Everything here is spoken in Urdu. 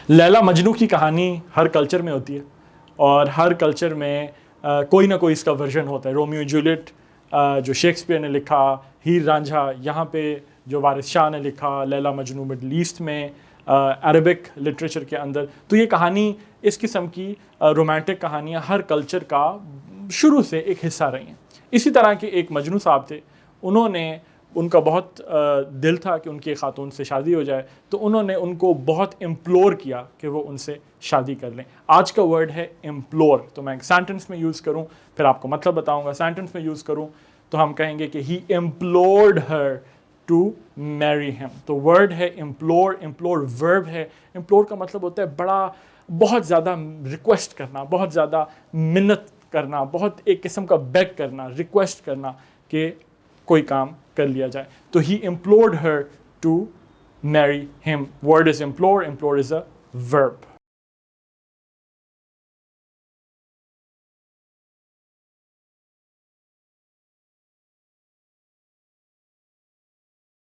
لیلا مجنو کی کہانی ہر کلچر میں ہوتی ہے اور ہر کلچر میں کوئی نہ کوئی اس کا ورژن ہوتا ہے. رومیو جولیٹ جو شیکسپیئر نے لکھا, ہیر رانجھا یہاں پہ جو وارث شاہ نے لکھا, لیلا مجنو مڈل ایسٹ میں, عربک لٹریچر کے اندر. تو یہ کہانی, اس قسم کی رومانٹک کہانیاں ہر کلچر کا شروع سے ایک حصہ رہی ہیں. اسی طرح کے ایک مجنو صاحب تھے, ان کا بہت دل تھا کہ ان کی ایک خاتون سے شادی ہو جائے, تو انہوں نے ان کو بہت امپلور کیا کہ وہ ان سے شادی کر لیں. آج کا ورڈ ہے امپلور, تو میں ایک سینٹنس میں یوز کروں پھر آپ کو مطلب بتاؤں گا. سینٹنس میں یوز کروں تو ہم کہیں گے کہ ہی امپلورڈ ہر ٹو میری ہم. تو ورڈ ہے امپلور, امپلور ورب ہے. امپلور کا مطلب ہوتا ہے بہت زیادہ ریکویسٹ کرنا, بہت زیادہ منت کرنا, بہت ایک قسم کا بیگ کرنا, ریکویسٹ کرنا کہ کوئی کام کر لیا جائے. تو ہی امپلورڈ ہر ٹو میری ہم. ورڈ از امپلور, امپلور از اے ورب.